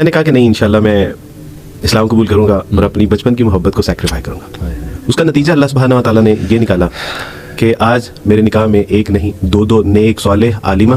میں نے کہا کہ نہیں انشاءاللہ میں اسلام قبول کروں گا اور اپنی بچپن کی محبت کو سیکریفائی کروں گا. اس کا نتیجہ اللہ سبحانہ و تعالیٰ نے یہ نکالا کہ آج میرے نکاح میں ایک نہیں دو نیک صالح عالمہ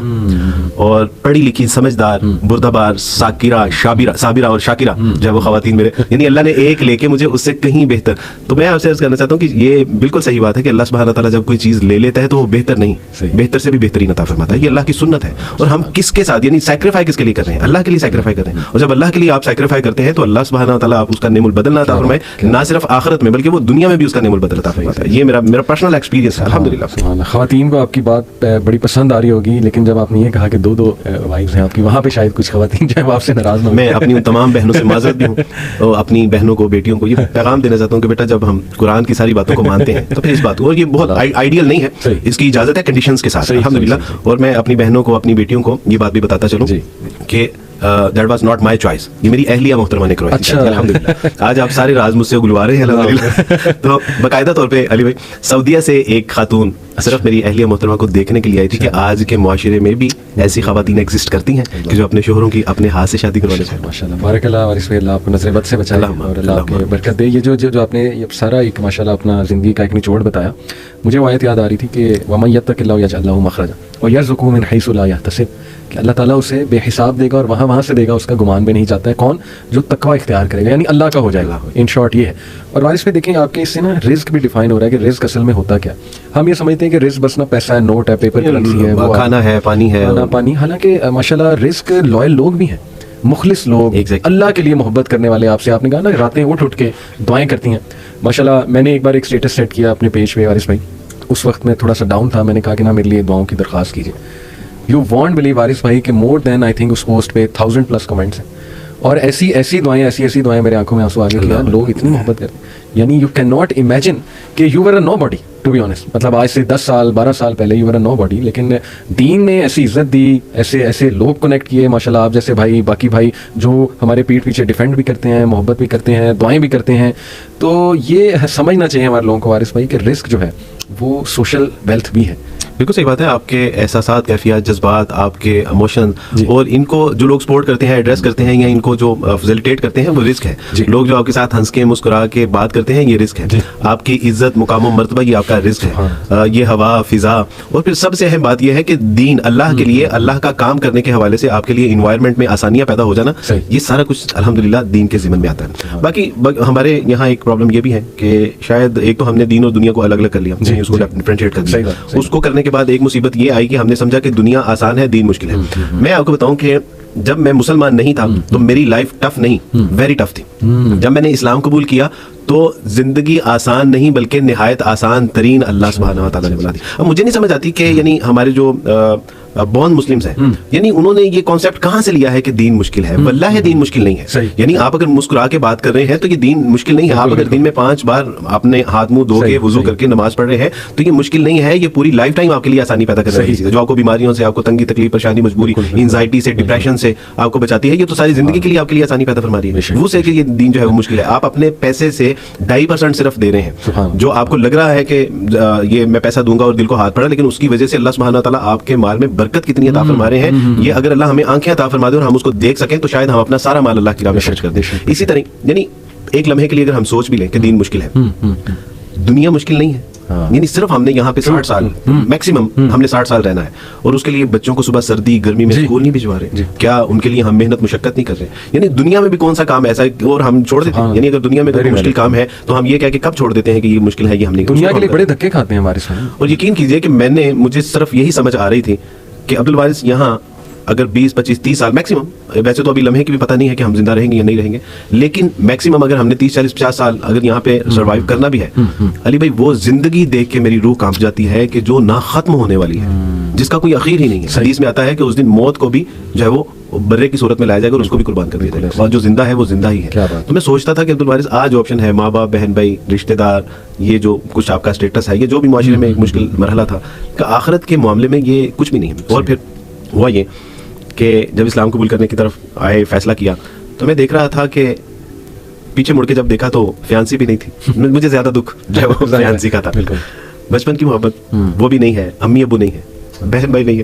اور پڑھی لکھی سمجھدار بردبار صابرہ اور شاکرہ جو ہے وہ خواتین میرے, یعنی اللہ نے ایک لے کے مجھے اس سے کہیں بہتر. تو میں آپ سے عرض کرنا چاہتا ہوں کہ یہ بالکل صحیح بات ہے کہ اللہ سبحانہ تعالیٰ جب کوئی چیز لے لیتا ہے تو وہ بہتر نہیں, بہتر سے بھی بہترین عطا فرماتا ہے. یہ اللہ کی سنت ہے. اور ہم کس کے ساتھ یعنی سیکریفائی کس کے لیے کر رہے ہیں؟ اللہ کے لیے سیکریفائی کر رہے ہیں. اور جب اللہ کے لیے آپ سیکریفائی کرتے ہیں تو اللہ سبحانہ تعالیٰ آپ اس کا نعم البدل عطا فرمائے, نہ صرف آخرت میں بلکہ وہ دنیا میں بھی اس کا نعم البدل عطا فرماتا ہے. یہ میرا پرسنل ایکسپیرینس ہے الحمدللہ. خواتین کو آپ کی بات بڑی پسند آ رہی ہوگی, لیکن جب آپ نے یہ کہا کہ دو وائفز ہیں آپ کی, وہاں پہ شاید کچھ خواتین جو ہے وہ آپ سے ناراض نہ ہوں. میں اپنی ان تمام بہنوں سے معذرت بھی ہوں اور اپنی بہنوں کو بیٹیوں کو یہ پیغام دینا چاہتا ہوں کہ بیٹا جب ہم قرآن کی ساری باتوں کو مانتے ہیں تو پھر اس بات کو, اور یہ بہت آئیڈیل نہیں ہے, اس کی اجازت ہے کنڈیشنز کے ساتھ الحمدللہ. اور میں اپنی بہنوں کو اپنی بیٹیوں کو یہ بات بھی بتاتا چلوں کہ that was not my choice, یہ میری اہلیہ محترمہ نے کروائی تھی الحمدللہ. آج آپ سارے راز مجھ سے اگلوا رہے ہیں الحمدللہ. تو باقاعدہ طور پہ علی بھائی سعودیہ سے ایک خاتون صرف میری اہلیہ محترمہ کو دیکھنے کے لیے آئی تھی کہ آج کے معاشرے میں بھی ایسی خواتین ایگزسٹ کرتی ہیں کہ جو اپنے شوہروں کی اپنے ہاتھ سے شادی کروانا چاہتے ہیں. ماشاءاللہ بارک اللہ وارث بھائی, اللہ آپ کو نظر بد سے بچائے اور اللہ آپ کو برکت دے. یہ جو آپ نے یہ سارا ایک ماشاءاللہ اپنا زندگی کا ایک نچوڑ بتایا, مجھے وہ آیت یاد آ رہی تھی کہ وَمَن يَتَّقِ اللَّهَ يَجْعَل لَهُ مَخْرَجًا وَيَرْزُقْهُ مِنْ حَيْثُ لَا يَحْتَسِبُ, کہ اللہ تعالیٰ اسے بے حساب دے گا اور وہاں سے دے گا, اس کا گمان بھی نہیں چاہتا ہے. کون؟ جو تقوی اختیار کرے گا, یعنی اللہ کا ہو جائے گا. ان شارٹ یہ ہے. اور وارث میں دیکھیں آپ کے اس سے نا رزق بھی ڈیفائن ہو رہا ہے کہ رزق اصل میں ہوتا کیا. ہم یہ سمجھتے ہیں کہ رزق بس نا پیسہ ہے, نوٹ ہے, پیپر کرنسی ہے, وہ کھانا ہے, پانی ہے, پانی. حالانکہ ماشاءاللہ رزق لوئل لوگ بھی ہیں, مخلص لوگ, اللہ کے لیے محبت کرنے والے. آپ سے آپ نے کہا نا راتیں اٹھ کے دعائیں کرتی ہیں. ماشاءاللہ میں نے ایک بار ایک اسٹیٹس سیٹ کیا اپنے پیج پہ وارث بھائی, اس وقت میں تھوڑا سا ڈاؤن تھا. میں نے کہا کہ نا میرے لیے دعاؤں کی درخواست کیجیے. یو وانٹ بلیو وارث بھائی کہ مور دین آئی تھنک اس پوسٹ پہ 1000+ کمنٹس ہیں, اور ایسی دعائیں میرے آنکھوں میں آنسو آ گئے کہ لوگ اتنی محبت کرتے ہیں. یعنی یو کین ناٹ امیجن کہ you were a nobody to be honest. مطلب آج سے 10 سال 12 سال پہلے you were a know body, لیکن دین نے ایسی عزت دی, ایسے لوگ کنیکٹ کیے ماشاءاللہ. آپ جیسے بھائی, باقی بھائی جو ہمارے پیٹھ پیچھے ڈیفینڈ بھی کرتے ہیں, محبت بھی کرتے ہیں, دعائیں بھی کرتے ہیں. تو یہ سمجھنا چاہیے ہمارے لوگوں کو وارث بھائی کہ رزق جو ہے وہ سوشل ویلتھ بھی ہے. بالکل صحیح بات ہے. آپ کے احساسات, کیفیات, جذبات, آپ کے ایموشن, اور ان کو جو لوگ سپورٹ کرتے ہیں, ایڈریس کرتے ہیں, یا ان کو جو فیسیلیٹیٹ کرتے ہیں, وہ رزق ہے. لوگ جو آپ کے ساتھ ہنس کے مسکرا کے بات کرتے ہیں, یہ رزق ہے. آپ کی عزت, مقام و مرتبہ, یہ آپ کا رزق ہے. یہ ہوا, فضا, اور پھر سب سے اہم بات یہ ہے کہ دین, اللہ کے لیے, اللہ کا کام کرنے کے حوالے سے آپ کے لیے انوائرمنٹ میں آسانیاں پیدا ہو جانا, یہ سارا کچھ الحمدللہ دین کے ضمن میں آتا ہے. باقی ہمارے یہاں ایک پرابلم یہ بھی ہے کہ شاید ایک تو ہم نے دین اور دنیا کو الگ الگ کر لیا, اس کو ڈفرینشیٹ کر دیا. اس کو کرنے کے بعد ایک مصیبت یہ آئی کہ ہم نے سمجھا کہ دنیا آسان ہے, دین مشکل ہے. میں آپ کو بتاؤں کہ جب میں مسلمان نہیں تھا تو میری لائف ٹف نہیں, ویری ٹف تھی. جب میں نے اسلام قبول کیا تو زندگی آسان نہیں بلکہ نہایت آسان ترین اللہ سبحانہ و تعالیٰ نے بنا دی. اب مجھے نہیں سمجھ آتی کہ یعنی ہمارے جو بورن مسلمز ہیں, یعنی انہوں نے یہ کانسیپٹ کہاں سے لیا ہے کہ دین مشکل ہے. واللہ دین مشکل نہیں ہے. یعنی آپ اگر مسکرا کے بات کر رہے ہیں تو یہ دین مشکل نہیں ہے. آپ اگر دن میں 5 بار اپنے ہاتھ منہ دھو کے وضو کر کے نماز پڑھ رہے ہیں تو یہ مشکل نہیں ہے. یہ پوری لائف ٹائم آپ کے لیے آسانی پیدا کر رہی ہے, جو آپ کو بیماریوں سے, آپ کو تنگی تکلیف, پریشانی, مجبوری, انزائٹی سے, ڈپریشن سے آپ کو بچاتی ہے. یہ تو ساری زندگی کے لیے آپ کے لیے آسانی پیدا فرما رہی ہے. وہ سے کہ یہ دین جو ہے وہ مشکل ہے. آپ اپنے پیسے سے 2.5% صرف دے رہے ہیں, جو آپ کو لگ رہا ہے کہ یہ میں پیسہ دوں گا اور دل کو ہاتھ پڑا, لیکن اس کی وجہ سے اللہ سبحانہ تعالیٰ آپ کے مال میں برکت کتنی عطا فرما رہے ہیں. یہ اگر اللہ ہمیں آنکھیں عطا فرما دے اور ہم اس کو دیکھ سکیں تو شاید ہم اپنا سارا مال اللہ کی راہ میں خرچ کر دیں. اسی طرح یعنی ایک لمحے کے لیے اگر ہم سوچ بھی لیں کہ دین مشکل ہے, دنیا مشکل نہیں ہے. یعنی صرف ہم نے یہاں پہ 60 سال میکسیمم ہم نے 60 سال رہنا ہے, اور اس کے لیے بچوں کو صبح سردی گرمی میں اسکول نہیں بھجوا رہے. کیا ان کے لیے ہم محنت مشقت نہیں کر رہے؟ یعنی دنیا میں بھی کون سا کام ایسا ہے اور ہم چھوڑ دیتے ہیں؟ یعنی اگر دنیا میں کوئی مشکل کام ہے تو ہم یہ کہہ کے کب چھوڑ دیتے ہیں کہ یہ مشکل ہے, یہ ہم نے دنیا کے لیے بڑے دھکے کھاتے ہیں ہمارے سامنے. اور یقین کیجیے کہ مجھے صرف یہی سمجھ آ رہی تھی کہ عبدالوارث یہاں اگر 20 25 30 سال میکسیمم, ویسے تو ابھی لمحے کی بھی پتہ نہیں ہے کہ ہم زندہ رہیں گے یا نہیں رہیں گے, لیکن میکسیمم اگر ہم نے 30 40 50 سال اگر یہاں پہ سروائیو کرنا بھی ہے, علی بھائی وہ زندگی دیکھ کے میری روح کانپ جاتی ہے کہ جو نہ ختم ہونے والی ہے, جس کا کوئی اخیر ہی نہیں ہے. حدیث میں آتا ہے کہ اس دن موت کو بھی جو ہے وہ برے کی صورت میں لایا جائے گا اور اس کو بھی قربان کر دیا جائے گا, اور جو زندہ ہے وہ زندہ ہی ہے. تو میں سوچتا تھا کہ عبدالوارث آج آپشن ہے, ماں باپ, بہن بھائی, رشتہ دار, یہ جو کچھ آپ کا اسٹیٹس ہے, یہ جو بھی معاشرے میں ایک مشکل مرحلہ تھا, کہ آخرت کے معاملے میں یہ کچھ بھی نہیں ہے. اور پھر ہوا یہ کہ جب اسلام قبول کرنے کی طرف آئے, فیصلہ کیا, تو میں دیکھ رہا تھا کہ پیچھے مڑ کے جب دیکھا تو فیانسی بھی نہیں تھی. مجھے زیادہ دکھ جو ہے وہ فیانسی کا تھا. بچپن کی محبت وہ بھی نہیں ہے, امی ابو نہیں ہے, بہن بھائی نہیں ہے,